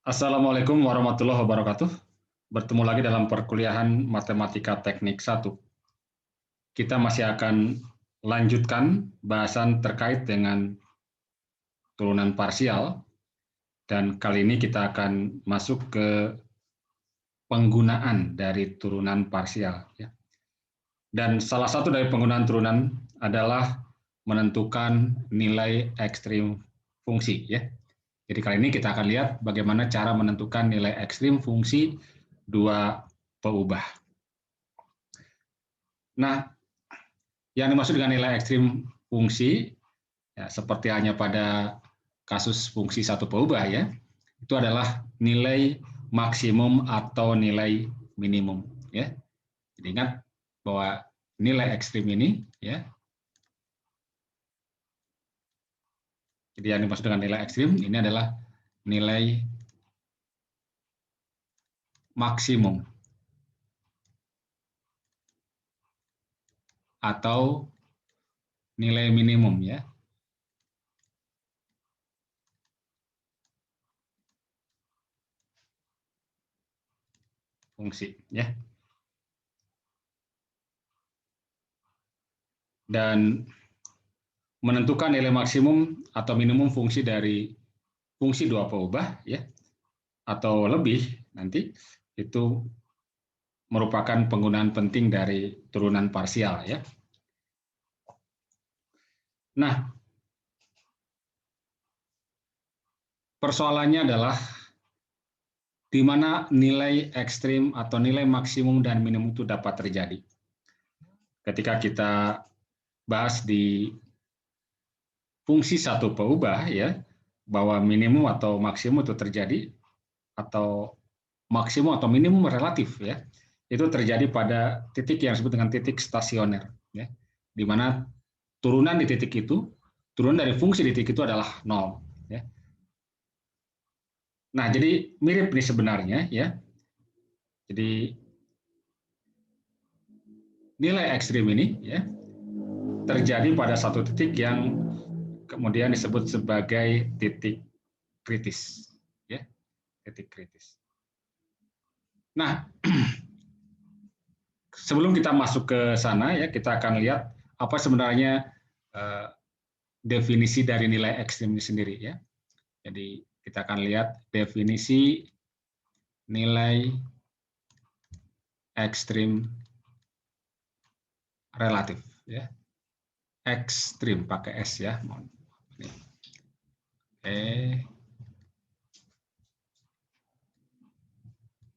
Assalamualaikum warahmatullahi wabarakatuh. Bertemu lagi dalam perkuliahan Matematika Teknik 1. Kita masih akan lanjutkan bahasan terkait dengan turunan parsial, dan kali ini kita akan masuk ke penggunaan dari turunan parsial. Dan salah satu dari penggunaan turunan adalah menentukan nilai ekstrim fungsi. Jadi kali ini kita akan lihat bagaimana cara menentukan nilai ekstrim fungsi dua peubah. Nah, yang dimaksud dengan nilai ekstrim fungsi, ya, seperti halnya pada kasus fungsi satu peubah, ya, itu adalah nilai maksimum atau nilai minimum. Ya. Jadi ingat bahwa nilai ekstrim ini, ya, jadi yang dimaksud dengan nilai ekstrim ini adalah nilai maksimum atau nilai minimum, ya. Fungsi, ya. Dan menentukan nilai maksimum atau minimum fungsi dari fungsi dua peubah, ya, atau lebih nanti, itu merupakan penggunaan penting dari turunan parsial, ya. Nah, persoalannya adalah di mana nilai ekstrim atau nilai maksimum dan minimum itu dapat terjadi. Ketika kita bahas di fungsi satu peubah, ya, bahwa minimum atau maksimum itu terjadi, atau maksimum atau minimum relatif, ya, itu terjadi pada titik yang disebut dengan titik stasioner, ya, di mana turunan di titik itu, turunan dari fungsi di titik itu adalah 0. Ya. Nah, jadi mirip nih sebenarnya, ya. Jadi nilai ekstrim ini, ya, terjadi pada satu titik yang kemudian disebut sebagai titik kritis, ya, titik kritis. Nah, sebelum kita masuk ke sana, ya, kita akan lihat apa sebenarnya definisi dari nilai ekstrim ini sendiri, ya. Jadi kita akan lihat definisi nilai ekstrim relatif, ya. Ekstrim pakai S, ya.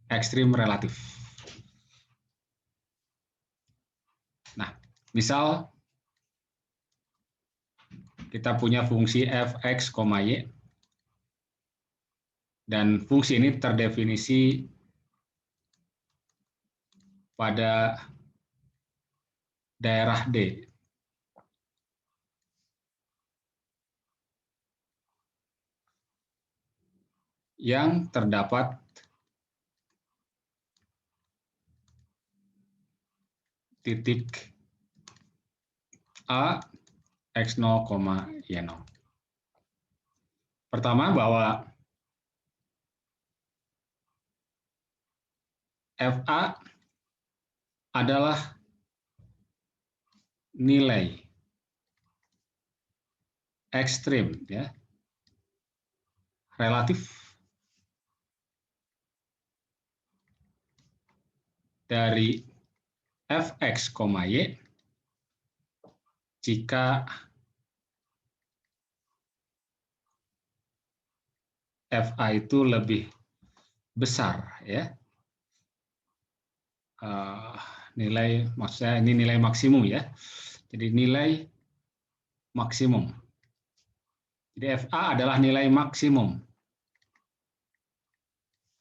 Ekstrim relatif. Nah, misal kita punya fungsi f(x), y, dan fungsi ini terdefinisi pada daerah D. Yang terdapat titik A, x0, y0. Pertama, bahwa FA adalah nilai ekstrim, ya, relatif dari f(x), y jika FA itu lebih besar, ya. Nilai, maksudnya ini nilai maksimum, ya. Jadi nilai maksimum. Jadi FA adalah nilai maksimum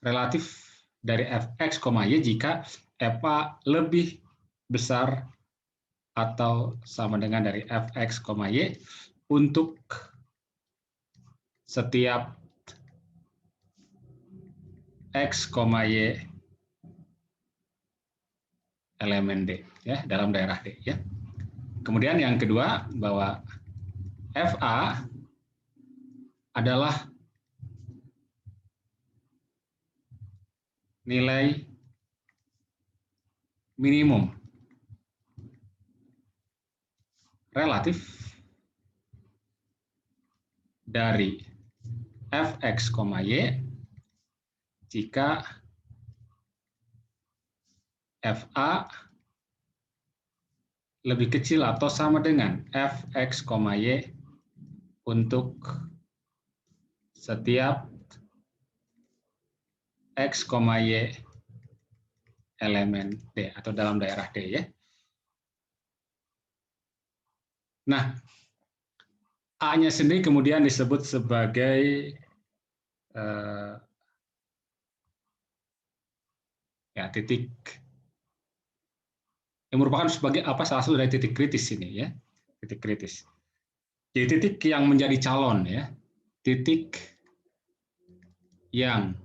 relatif dari f(x), y jika FA lebih besar atau sama dengan dari f(x), y untuk setiap x, y elemen D, ya, dalam daerah D, ya. Kemudian yang kedua, bahwa FA adalah nilai minimum relatif dari fx, y jika fa lebih kecil atau sama dengan fx, y untuk setiap x, y elemen D atau dalam daerah D ya. Nah, A-nya sendiri kemudian disebut sebagai titik yang merupakan sebagai salah satu dari titik kritis ini ya, titik kritis. Jadi titik yang menjadi calon ya, titik yang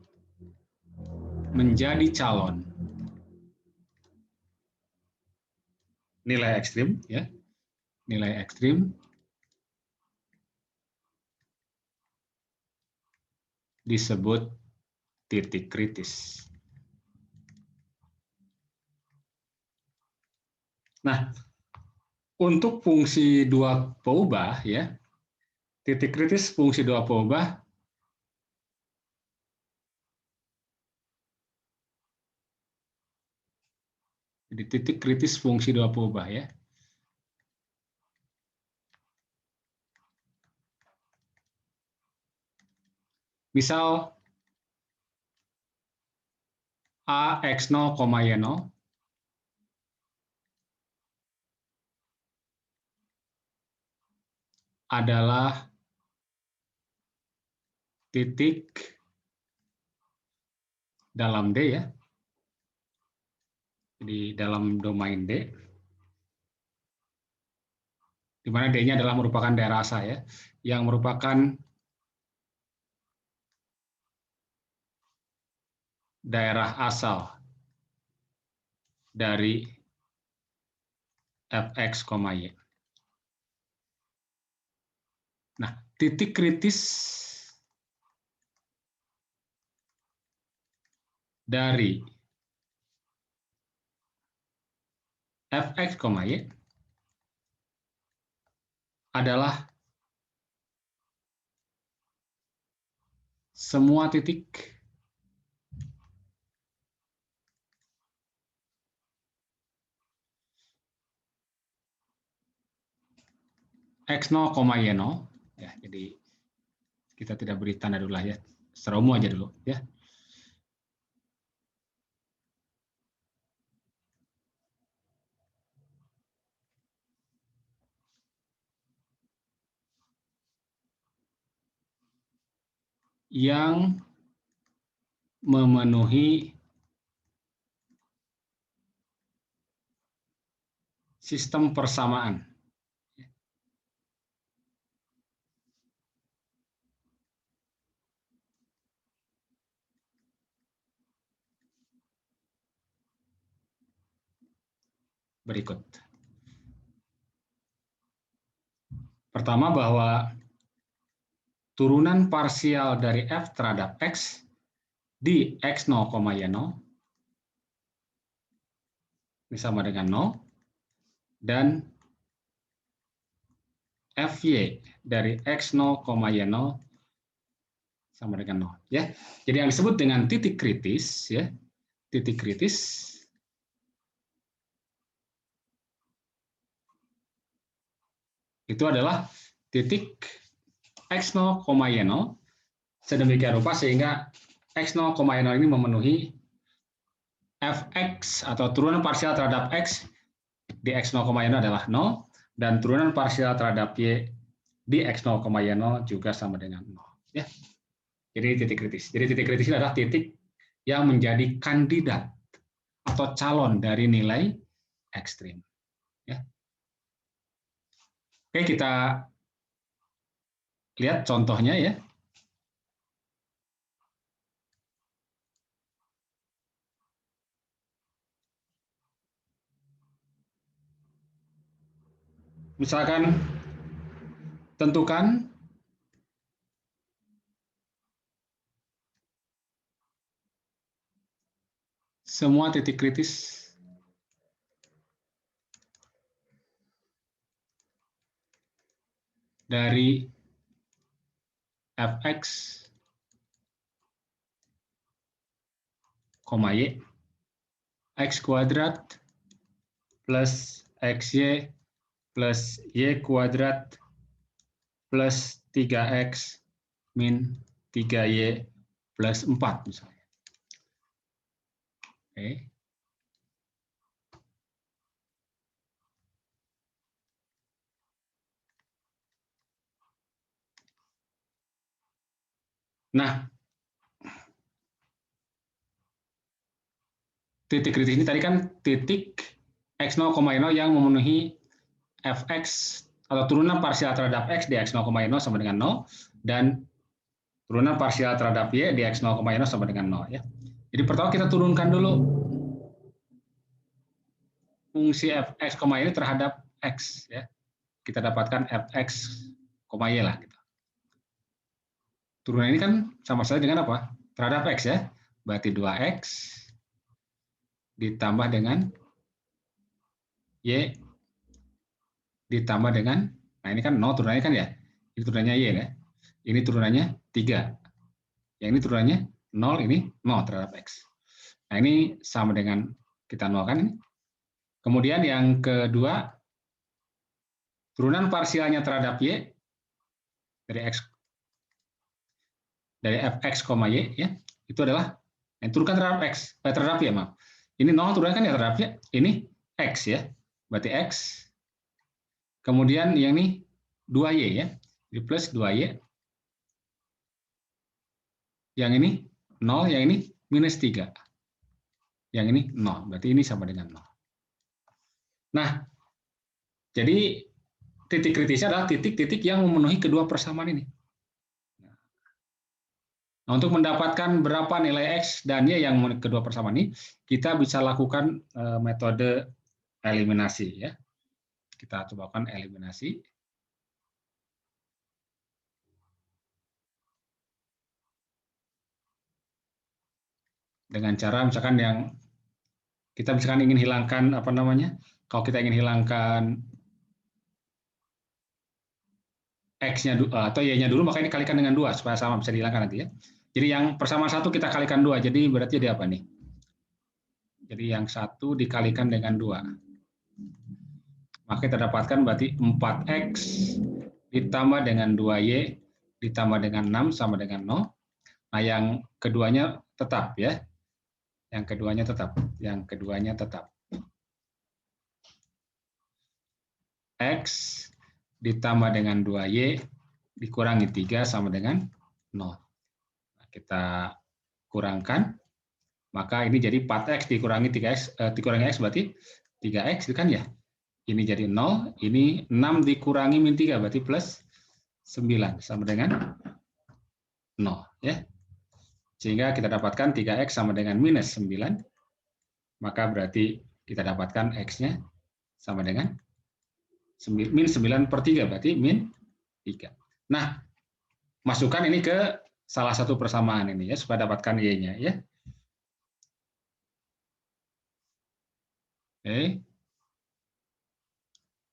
menjadi calon nilai ekstrim ya, nilai ekstrim disebut titik kritis. Nah, untuk fungsi dua peubah ya, titik kritis fungsi dua peubah di titik kritis fungsi dua peubah ya. Misal A x0, y0 adalah titik dalam D ya, di dalam domain D, di mana D-nya adalah merupakan daerah asal ya, yang merupakan daerah asal dari fx, y. Nah, titik kritis dari fx, y adalah semua titik x0, y0 ya. Jadi kita tidak beri tanda dulu lah ya, secara umum aja dulu ya. Yang memenuhi sistem persamaan. Berikut. Pertama, bahwa turunan parsial dari f terhadap x di x0, y0 ini sama dengan 0, dan fy dari x0, y0 sama dengan 0 ya. Jadi yang disebut dengan titik kritis ya, titik kritis itu adalah titik x0, y0 sedemikian rupa sehingga x0, y0 ini memenuhi fx atau turunan parsial terhadap x di x0, y0 adalah 0, dan turunan parsial terhadap y di x0, y0 juga sama dengan 0 ya. Jadi titik kritis. Jadi titik kritis adalah titik yang menjadi kandidat atau calon dari nilai ekstrim ya. Oke, kita lihat contohnya ya. Misalkan tentukan semua titik kritis dari fx, y, x kuadrat plus xy plus y kuadrat plus 3x min 3y plus 4 misalnya. Oke. Nah, titik kritis ini tadi kan titik x0, yang memenuhi fx atau turunan parsial terhadap x di x0, sama dengan 0 dan turunan parsial terhadap y di x0, sama dengan 0 ya. Jadi pertama kita turunkan dulu fungsi fx, ini terhadap x ya. Kita dapatkan fx, y lah gitu. Turunan ini kan sama saja dengan apa? Terhadap x ya. Berarti 2x ditambah dengan y ditambah dengan, nah ini kan 0 turunannya kan ya. Ini turunannya y ya. Ini turunannya 3. Yang ini turunannya 0, ini 0 terhadap x. Nah ini sama dengan kita nolkan ini. Kemudian yang kedua, turunan parsialnya terhadap y dari x dari fx, y ya, itu adalah yang turunkan terhadap x, terhadap y, maaf. Ini 0 turunkan ya terhadap y, ini x ya. Berarti x. Kemudian yang ini 2y ya. Jadi plus 2y. Yang ini 0, yang ini minus 3. Yang ini 0, berarti ini sama dengan 0. Nah, jadi titik kritisnya adalah titik-titik yang memenuhi kedua persamaan ini. Nah, untuk mendapatkan berapa nilai x dan y yang memenuhi kedua persamaan ini, kita bisa lakukan metode eliminasi ya. Kita coba lakukan eliminasi. Dengan cara misalkan yang kita misalkan ingin hilangkan apa namanya? Kalau kita ingin hilangkan x-nya atau y-nya dulu, maka ini kalikan dengan 2 supaya sama, bisa dihilangkan nanti ya. Jadi yang persamaan 1 kita kalikan 2, jadi berarti jadi apa nih? Jadi yang 1 dikalikan dengan 2. Maka kita dapatkan berarti 4x ditambah dengan 2y ditambah dengan 6 sama dengan 0. Nah yang keduanya tetap ya. Yang keduanya tetap. Yang keduanya tetap. X ditambah dengan 2y dikurangi 3 sama dengan 0. Nah, kita kurangkan, maka ini jadi 4x dikurangi 3x, dikurangi x berarti 3x itu kan ya. Ini jadi 0, ini 6 dikurangi min 3 berarti plus 9 sama dengan 0 ya. Sehingga kita dapatkan 3x sama dengan minus 9, maka berarti kita dapatkan x-nya sama dengan min 9 per 3, berarti min 3. Nah, masukkan ini ke salah satu persamaan ini ya, supaya dapatkan y-nya ya. Oke.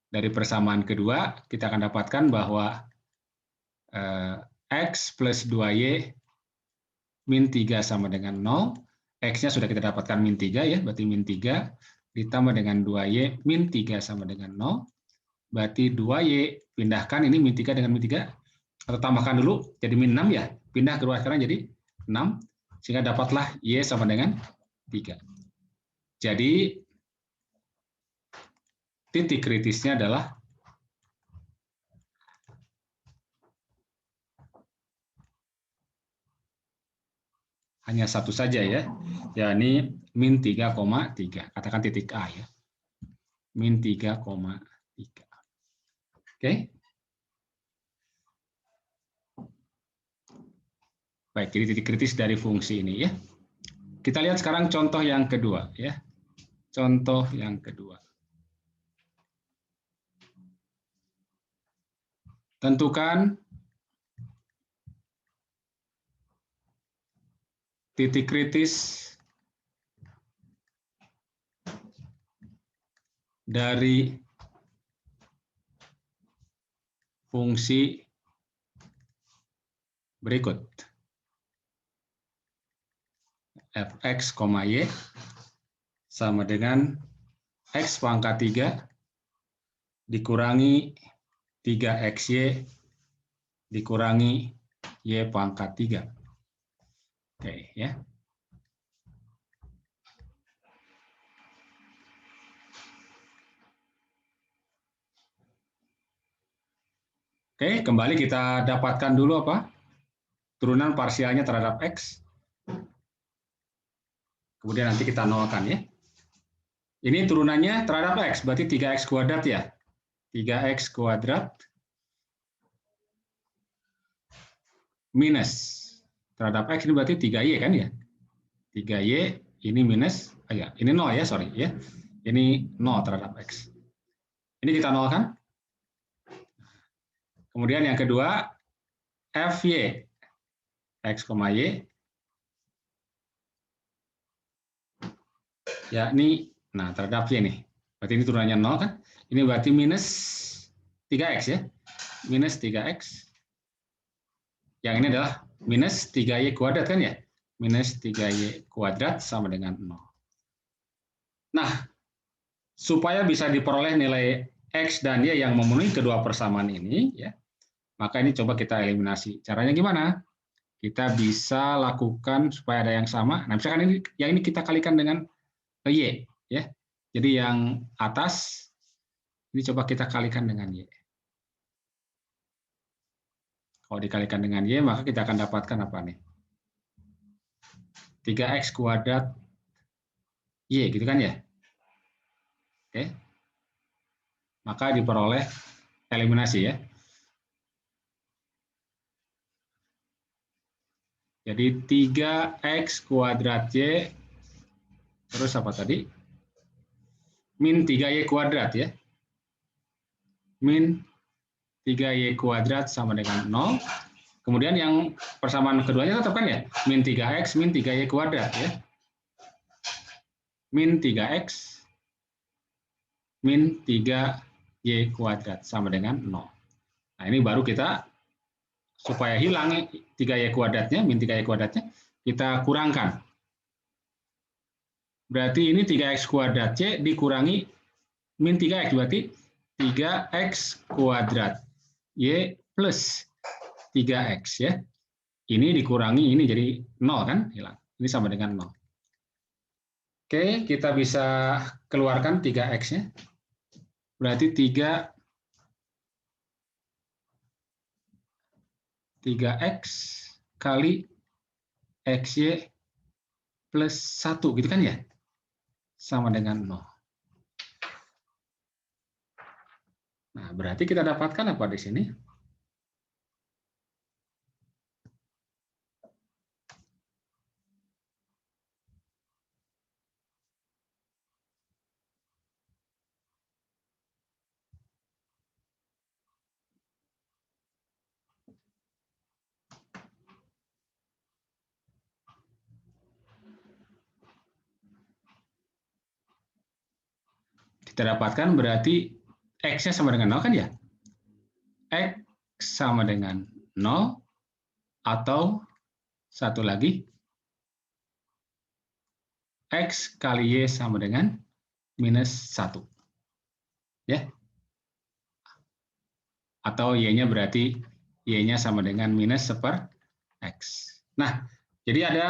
Dari persamaan kedua, kita akan dapatkan bahwa x plus 2y min 3 sama dengan 0. X-nya sudah kita dapatkan min 3 ya, berarti min 3 ditambah dengan 2y min 3 sama dengan 0. Berarti 2y, pindahkan ini min 3 dengan min 3, atau tambahkan dulu, jadi min 6 ya, pindah ke ruas kanan jadi 6, sehingga dapatlah y sama dengan 3. Jadi, titik kritisnya adalah hanya satu saja ya, yakni min 3,3, katakan titik A ya, min 3,3. Oke. Baik, jadi titik kritis dari fungsi ini ya. Kita lihat sekarang contoh yang kedua ya. Contoh yang kedua. Tentukan titik kritis dari fungsi berikut. Fx, y sama dengan X pangkat 3 dikurangi 3XY dikurangi Y pangkat 3. Oke, ya. Oke, kembali kita dapatkan dulu apa? Turunan parsialnya terhadap X. Kemudian nanti kita nolkan ya. Ini turunannya terhadap X, berarti 3X kuadrat ya. 3X kuadrat minus terhadap X ini berarti 3Y kan ya. 3Y ini minus, ya, ini 0 ya, sorry ya. Ini 0 terhadap X. Ini kita nolkan. Kemudian yang kedua, Fy, X, Y, yakni, nah terhadap Y nih. Berarti ini turunannya 0 kan. Ini berarti minus 3X ya. Minus 3X. Yang ini adalah minus 3Y kuadrat kan ya. Minus 3Y kuadrat sama dengan 0. Nah, supaya bisa diperoleh nilai X dan Y yang memenuhi kedua persamaan ini, ya, maka ini coba kita eliminasi. Caranya gimana? Kita bisa lakukan supaya ada yang sama. Nah, misalkan ini, yang ini kita kalikan dengan Y, ya. Jadi yang atas ini coba kita kalikan dengan Y. Kalau dikalikan dengan Y, maka kita akan dapatkan apa nih? 3X kuadrat Y, gitu kan ya? Oke. Maka diperoleh eliminasi ya. Jadi 3X kuadrat Y, terus apa tadi? Min 3Y kuadrat ya. Min 3Y kuadrat sama dengan 0. Kemudian yang persamaan keduanya tetap kan ya? Min 3X, min 3Y kuadrat ya. Min 3X, min 3Y kuadrat sama dengan 0. Nah ini baru kita, supaya hilang 3Y kuadratnya, min 3Y kuadratnya, kita kurangkan. Berarti ini 3X kuadrat Y dikurangi min 3X, berarti 3X kuadrat Y plus 3X ya. Ini dikurangi ini jadi 0 kan, hilang. Ini sama dengan 0. Oke, kita bisa keluarkan 3X-nya. Berarti 3X kali XY plus 1 gitu kan ya? Sama dengan 0. Nah, berarti kita dapatkan apa di sini? Kita dapatkan berarti X-nya sama dengan 0 kan ya? X sama dengan 0 atau satu lagi X kali Y sama dengan minus 1. Ya. Atau Y-nya berarti Y-nya sama dengan minus 1/X. Nah, jadi ada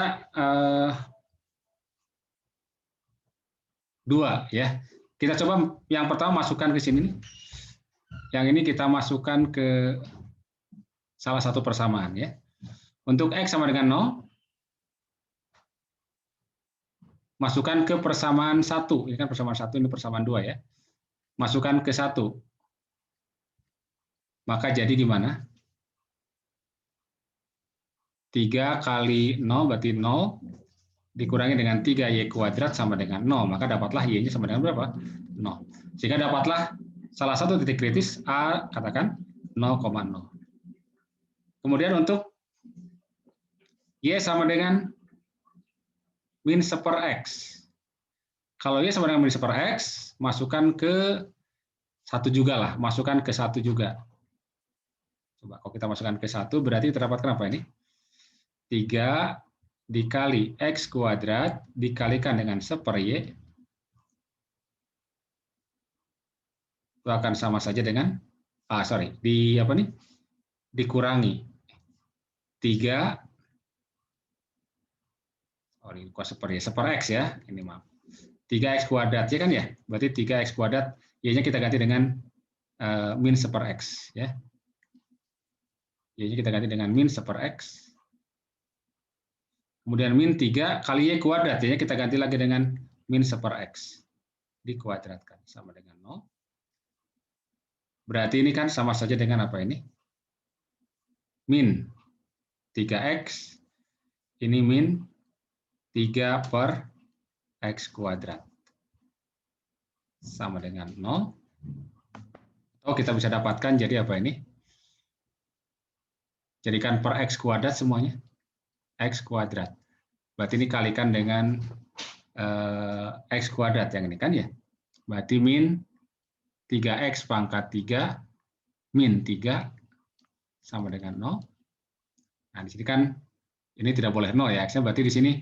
dua ya. Kita coba yang pertama masukkan ke sini. Yang ini kita masukkan ke salah satu persamaan ya. Untuk X sama dengan 0, masukkan ke persamaan 1. Ini kan persamaan 1, ini persamaan 2 ya. Masukkan ke 1. Maka jadi gimana? 3 kali 0 berarti 0 dikurangi dengan 3Y kuadrat sama dengan 0. Maka dapatlah Y-nya sama dengan berapa? 0. Sehingga dapatlah salah satu titik kritis A, katakan 0,0. Kemudian untuk Y sama dengan min 1/X. Kalau Y sama dengan min 1/X, masukkan ke 1 juga lah, masukkan ke 1 juga. Coba kalau kita masukkan ke 1, berarti terdapatkan apa ini? 3 dikali X kuadrat dikalikan dengan 1/Y, itu akan sama saja dengan, dikurangi 3, kok 1/X ya, ini maaf. 3X kuadrat, ya kan ya? Berarti 3X kuadrat, Y-nya kita ganti dengan min 1/X. Ya. Y-nya kita ganti dengan min 1/X. Kemudian min 3 kali Y kuadrat, Y-nya kita ganti lagi dengan min 1/X. Dikuadratkan, sama dengan 0. Berarti ini kan sama saja dengan apa ini? Min 3X, ini min 3/X kuadrat. Sama dengan 0. Atau kita bisa dapatkan jadi apa ini? Jadikan per X kuadrat semuanya. X kuadrat. Berarti ini kalikan dengan X kuadrat yang ini kan ya. Berarti min 3X pangkat 3 min 3 sama dengan 0. Nah, di sini kan ini tidak boleh 0 ya. X-nya berarti di sini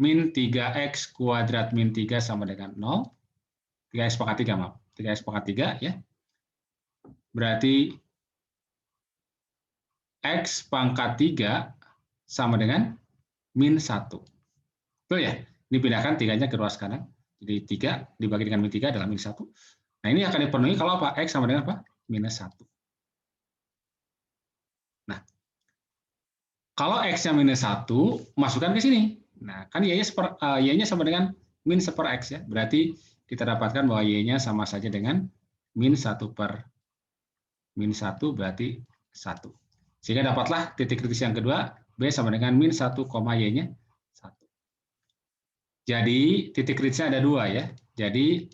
min 3X kuadrat min 3 sama dengan 0. 3X pangkat 3, maaf. 3X pangkat 3 ya. Berarti X pangkat 3 sama dengan min 1. Betul ya? Ini pindahkan 3-nya ke ruas kanan. Jadi 3 dibagi dengan min 3 adalah min 1. Nah, ini akan dipenuhi kalau apa? X sama dengan apa? Minus 1. Nah, kalau X-nya minus 1, masukkan ke sini. Nah, kan Y-nya sama dengan min 1/X ya. Berarti kita dapatkan bahwa Y-nya sama saja dengan min 1/min 1 berarti 1. Sehingga dapatlah titik kritis yang kedua, B sama dengan min 1, Y-nya 1. Jadi titik kritisnya ada 2 ya. Jadi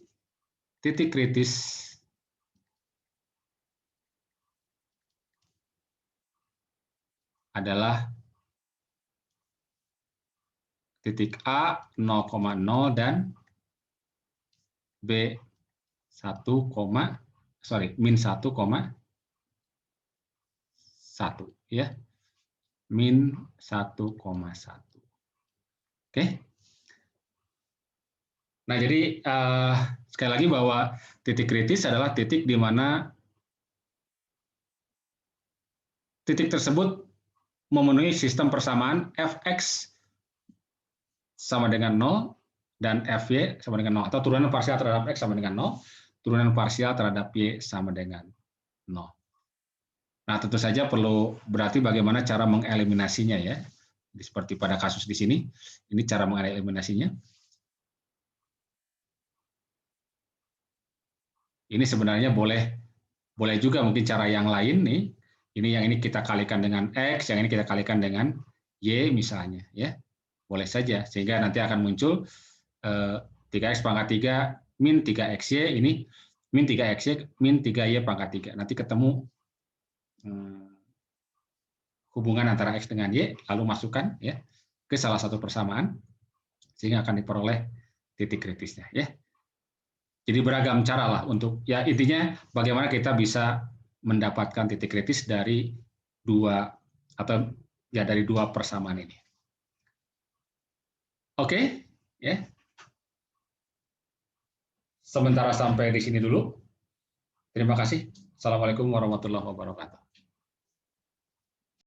titik kritis adalah titik A 0,0 dan B min 1,1 ya. Min 1,1. Oke. Nah, jadi sekali lagi bahwa titik kritis adalah titik di mana titik tersebut memenuhi sistem persamaan Fx sama dengan 0 dan Fy sama dengan 0, atau turunan parsial terhadap X sama dengan 0, turunan parsial terhadap Y sama dengan 0. Nah, tentu saja perlu berarti bagaimana cara mengeliminasinya ya. Seperti pada kasus di sini, ini cara mengeliminasinya. Ini sebenarnya boleh juga mungkin cara yang lain nih. Ini yang ini kita kalikan dengan X, yang ini kita kalikan dengan Y misalnya ya. Boleh saja, sehingga nanti akan muncul 3X pangkat 3 min 3XY, ini min 3XY min 3Y pangkat 3. Nanti ketemu hubungan antara X dengan Y, lalu masukkan ya ke salah satu persamaan, sehingga akan diperoleh titik kritisnya ya. Jadi beragam cara lah untuk, ya intinya bagaimana kita bisa mendapatkan titik kritis dari dua persamaan ini. Oke, ya. Sementara sampai di sini dulu. Terima kasih. Assalamualaikum warahmatullahi wabarakatuh.